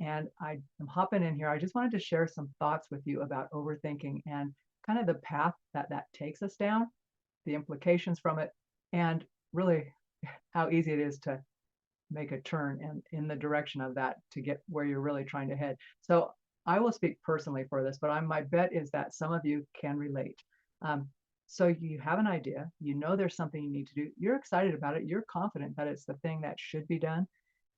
And I am hopping in here. I just wanted to share some thoughts with you about overthinking and kind of the path that that takes us down, the implications from it, and really how easy it is to make a turn in the direction of that to get where you're really trying to head. So I will speak personally for this, but my bet is that some of you can relate. Um, so you have an idea, you know there's something you need to do, you're excited about it, you're confident that it's the thing that should be done.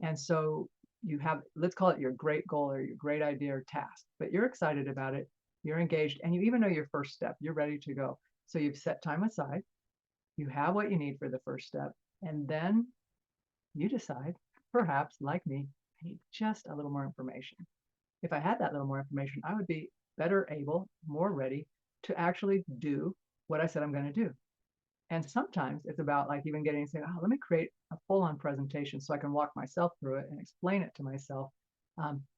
And so you have, let's call it your great goal or your great idea or task, but you're excited about it, you're engaged, and you even know your first step, you're ready to go. So you've set time aside, you have what you need for the first step, and then you decide, perhaps like me, I need just a little more information. If I had that little more information, I would be better able, more ready to actually do what I said I'm going to do. And sometimes it's about like even getting to say, oh, let me create a full-on presentation so I can walk myself through it and explain it to myself.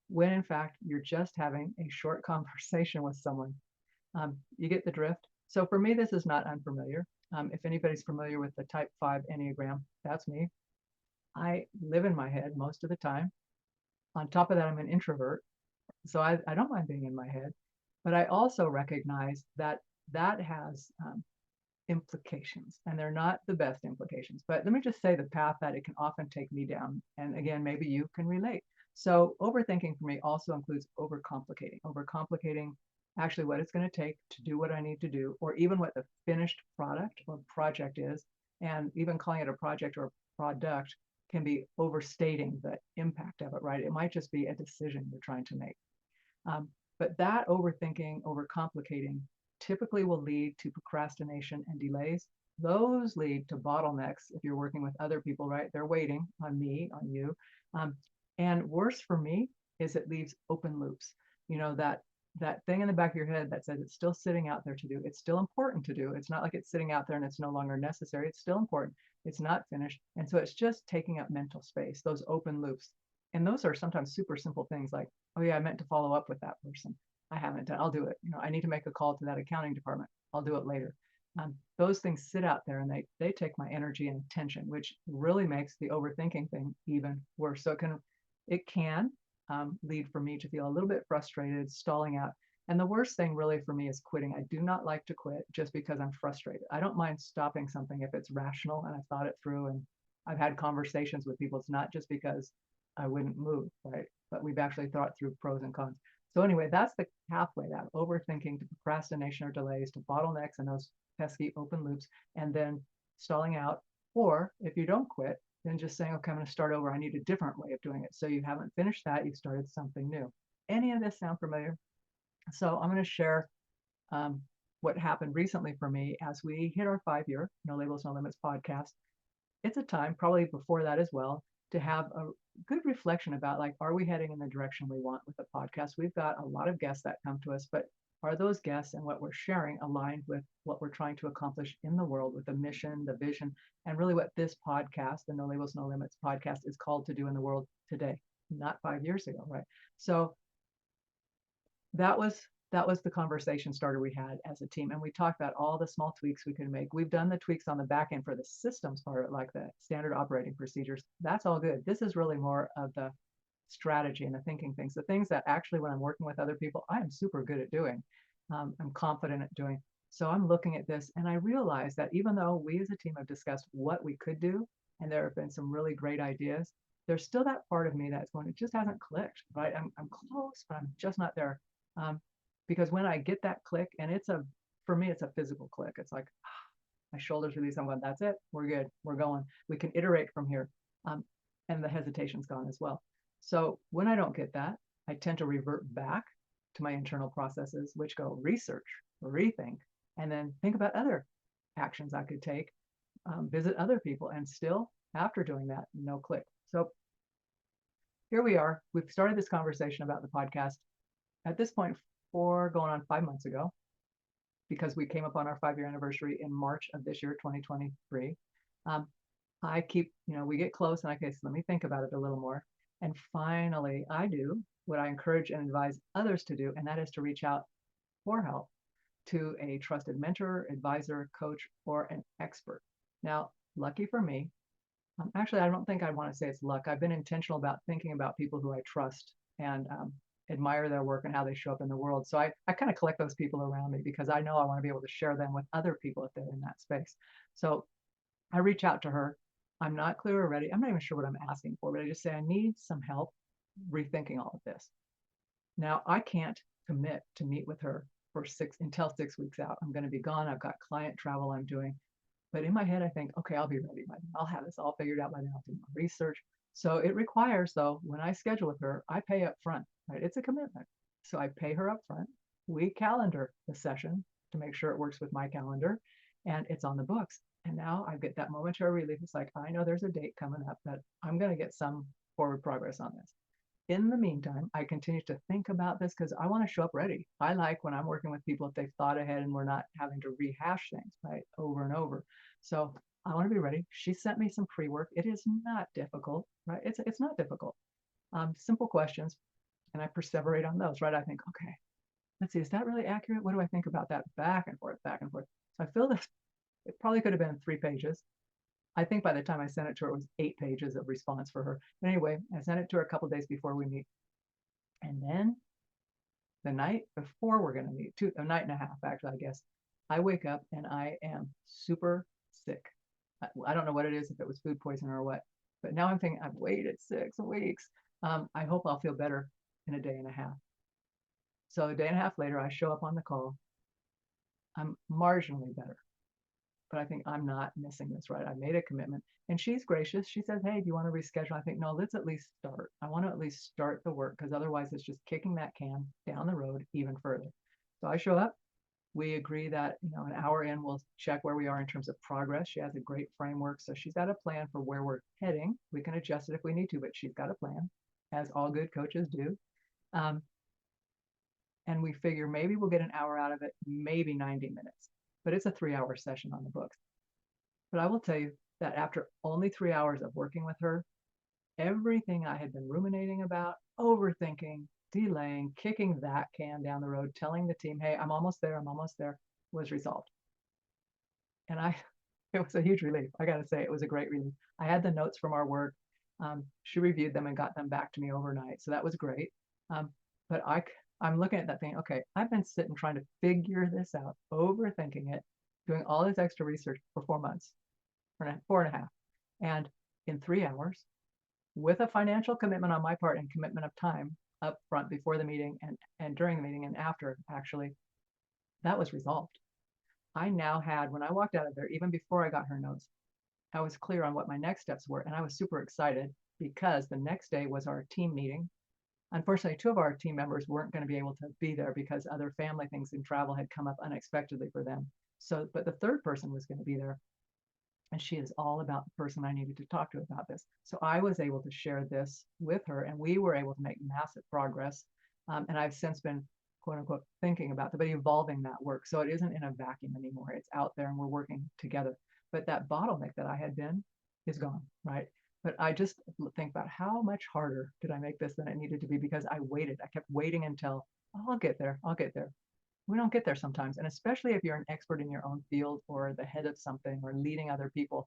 When in fact, you're just having a short conversation with someone. You get the drift. So for me, this is not unfamiliar. If anybody's familiar with the type 5 Enneagram, that's me. I live in my head most of the time. On top of that, I'm an introvert, so I don't mind being in my head. But I also recognize that that has implications, and they're not the best implications. But let me just say the path that it can often take me down. And again, maybe you can relate. So overthinking for me also includes overcomplicating actually what it's going to take to do what I need to do, or even what the finished product or project is. And even calling it a project or a product can be overstating the impact of it, right? It might just be a decision you're trying to make. Um, but that overthinking, overcomplicating typically will lead to procrastination and delays. Those lead to bottlenecks if you're working with other people, right? They're waiting on me, on you. Um, and worse for me is it leaves open loops. You know, that thing in the back of your head that says it's still sitting out there to do. It's still important to do. It's not like it's sitting out there and it's no longer necessary. It's still important. It's not finished. And so it's just taking up mental space, those open loops. And those are sometimes super simple things like, oh yeah, I meant to follow up with that person. I haven't done, I'll do it. You know, I need to make a call to that accounting department. I'll do it later. Those things sit out there and they take my energy and attention, which really makes the overthinking thing even worse. So it can lead for me to feel a little bit frustrated, stalling out. And the worst thing really for me is quitting. I do not like to quit just because I'm frustrated. I don't mind stopping something if it's rational and I've thought it through and I've had conversations with people. It's not just because I wouldn't move, right? But we've actually thought through pros and cons. So anyway, that's the pathway, that overthinking to procrastination or delays to bottlenecks and those pesky open loops, and then stalling out. Or if you don't quit, then just saying, okay, I'm going to start over. I need a different way of doing it. So you haven't finished that, you've started something new. Any of this sound familiar? So I'm going to share um, what happened recently for me as we hit our 5 year No Labels, No Limits podcast. It's a time, probably before that as well, to have a good reflection about like, are we heading in the direction we want with the podcast? We've got a lot of guests that come to us, but are those guests and what we're sharing aligned with what we're trying to accomplish in the world with the mission, the vision, and really what this podcast, the No Labels, No Limits podcast, is called to do in the world today, not 5 years ago, right? So that was that was the conversation starter we had as a team, and we talked about all the small tweaks we could make. We've done the tweaks on the back end for the systems part, like the standard operating procedures. That's all good. This is really more of the strategy and the thinking things, the things that actually when I'm working with other people I am super good at doing. I'm confident at doing. So I'm looking at this and I realize that even though we as a team have discussed what we could do and there have been some really great ideas, there's still that part of me that's going, it just hasn't clicked, right? I'm close, but I'm just not there. um, because when I get that click, and for me, it's a physical click. It's like my shoulders release. I'm going, that's it. We're good. We're going. We can iterate from here. Um, and the hesitation's gone as well. So when I don't get that, I tend to revert back to my internal processes, which go research, rethink, and then think about other actions I could take, visit other people, and still, after doing that, no click. So here we are. We've started this conversation about the podcast at this point going on 5 months ago, because we came up on our 5 year anniversary in March of this year, 2023. Um, I keep, we get close and okay, so let me think about it a little more. And finally, I do what I encourage and advise others to do, and that is to reach out for help to a trusted mentor, advisor, coach, or an expert. Now, lucky for me, actually, I don't think I want to say it's luck. I've been intentional about thinking about people who I trust and admire their work and how they show up in the world. So I kind of collect those people around me because I know I want to be able to share them with other people if they're in that space. So I reach out to her. I'm not clear or ready. I'm not even sure what I'm asking for, but I just say I need some help rethinking all of this. Now I can't commit to meet with her for six until 6 weeks out. I'm going to be gone. I've got client travel I'm doing. But in my head, I think, okay, I'll be ready by then. I'll have this all figured out by then. I'll do my research. So it requires, though, when I schedule with her, I pay up front, right? It's a commitment. So I pay her up front. We calendar the session to make sure it works with my calendar, and it's on the books. And now I get that momentary relief. It's like, I know there's a date coming up that I'm going to get some forward progress on this. In the meantime, I continue to think about this because I want to show up ready. I like when I'm working with people if they've thought ahead and we're not having to rehash things, right, over and over. So I want to be ready. She sent me some pre-work. It is not difficult, right? It's not difficult. Simple questions, and I perseverate on those, right? I think, okay, let's see, is that really accurate? What do I think about that? Back and forth, back and forth. So I feel this. It probably could have been 3 pages. I think by the time I sent it to her, it was 8 pages of response for her. But anyway, I sent it to her a couple days before we meet. And then the night before we're going to meet, a night and a half, actually, I guess, I wake up and I am super sick. I don't know what it is, if it was food poisoning or what, but now I'm thinking I've waited 6 weeks. I hope I'll feel better in a day and a half. So a day and a half later, I show up on the call. I'm marginally better, but I think I'm not missing this, right? I made a commitment, and she's gracious. She says, hey, do you want to reschedule? I think, no, let's at least start. I want to at least start the work because otherwise it's just kicking that can down the road even further. So I show up. We agree that, an hour in, we'll check where we are in terms of progress. She has a great framework. So she's got a plan for where we're heading. We can adjust it if we need to, but she's got a plan, as all good coaches do. Um, and we figure maybe we'll get an hour out of it, maybe 90 minutes, but it's a 3-hour session on the books. But I will tell you that after only 3 hours of working with her, everything I had been ruminating about, overthinking, delaying, kicking that can down the road, telling the team, hey, I'm almost there, was resolved. And it was a huge relief. I got to say, it was a great relief. I had the notes from our work. She reviewed them and got them back to me overnight. So that was great. But I'm looking at that thing, okay, I've been sitting trying to figure this out, overthinking it, doing all this extra research for 4 months, 4.5. And in 3 hours, with a financial commitment on my part and commitment of time up front before the meeting and during the meeting and after, actually, that was resolved. I now had, when I walked out of there, even before I got her notes, I was clear on what my next steps were. And I was super excited because the next day was our team meeting. Unfortunately, 2 of our team members weren't going to be able to be there because other family things and travel had come up unexpectedly for them. So, but the third person was going to be there. And she is all about the person I needed to talk to about this. So I was able to share this with her, and we were able to make massive progress. And I've since been, quote unquote, thinking about but evolving that work. So it isn't in a vacuum anymore. It's out there and we're working together. But that bottleneck that I had been is gone, right? But I just think about how much harder did I make this than it needed to be because I waited. I kept waiting until, oh, I'll get there. I'll get there. We don't get there sometimes. And especially if you're an expert in your own field or the head of something or leading other people,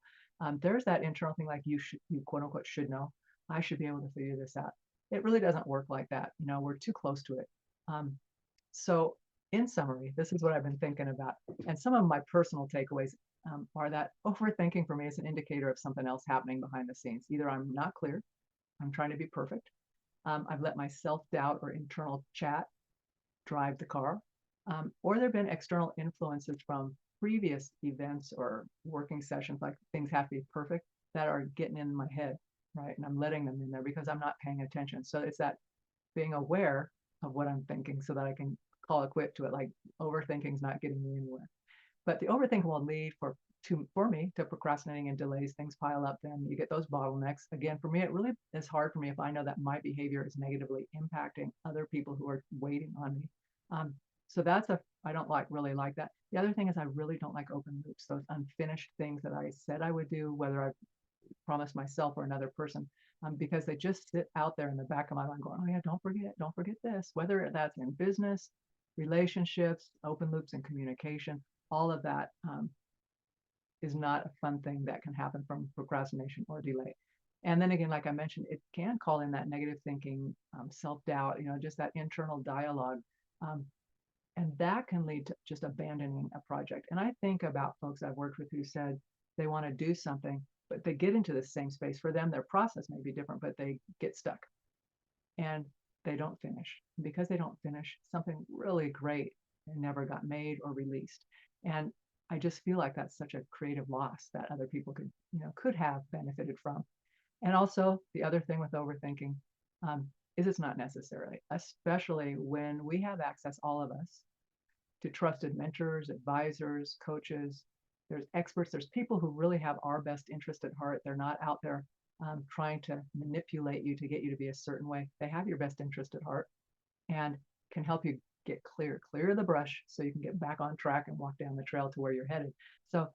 there's that internal thing like you quote unquote should know. I should be able to figure this out. It really doesn't work like that. We're too close to it. So in summary, this is what I've been thinking about. And some of my personal takeaways are that overthinking for me is an indicator of something else happening behind the scenes. Either I'm not clear, I'm trying to be perfect. I've let my self-doubt or internal chat drive the car. Or there have been external influences from previous events or working sessions, like things have to be perfect, that are getting in my head, right? And I'm letting them in there because I'm not paying attention. So it's that being aware of what I'm thinking so that I can call a quit to it, like overthinking is not getting me anywhere. But the overthinking will lead for me to procrastinating and delays. Things pile up, then you get those bottlenecks. Again, for me, it really is hard for me if I know that my behavior is negatively impacting other people who are waiting on me. So I don't really like that. The other thing is I really don't like open loops, those unfinished things that I said I would do, whether I promised myself or another person, because they just sit out there in the back of my mind going, oh yeah, don't forget this, whether that's in business, relationships, open loops and communication, all of that is not a fun thing that can happen from procrastination or delay. And then again, like I mentioned, it can call in that negative thinking, self-doubt, just that internal dialogue. Um, and that can lead to just abandoning a project. And I think about folks I've worked with who said they want to do something, but they get into the same space. For them, their process may be different, but they get stuck and they don't finish. And because they don't finish, something really great never got made or released. And I just feel like that's such a creative loss that other people could have benefited from. And also, the other thing with overthinking is it's not necessary, especially when we have access, all of us, to trusted mentors, advisors, coaches. There's experts, there's people who really have our best interest at heart. They're not out there trying to manipulate you to get you to be a certain way. They have your best interest at heart and can help you get clear of the brush so you can get back on track and walk down the trail to where you're headed. So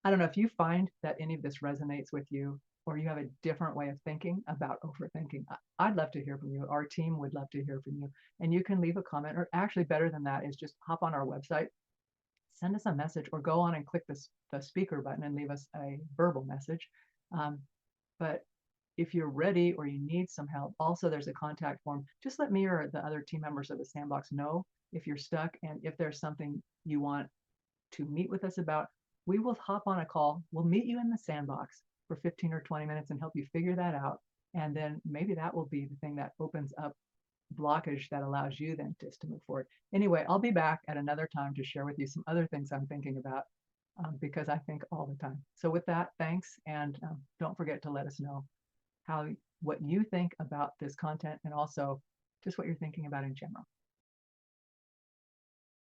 I don't know if you find that any of this resonates with you or you have a different way of thinking about overthinking. I'd love to hear from you. Our team would love to hear from you. And you can leave a comment, or actually, better than that, is just hop on our website, send us a message, or go on and click the speaker button and leave us a verbal message. Um, but if you're ready or you need some help, also there's a contact form. Just let me or the other team members of the SandBoxx know if you're stuck and if there's something you want to meet with us about. We will hop on a call. We'll meet you in the SandBoxx for 15 or 20 minutes and help you figure that out. And then maybe that will be the thing that opens up blockage that allows you then just to move forward. Anyway, I'll be back at another time to share with you some other things I'm thinking about because I think all the time. So with that, thanks. And don't forget to let us know what you think about this content and also just what you're thinking about in general.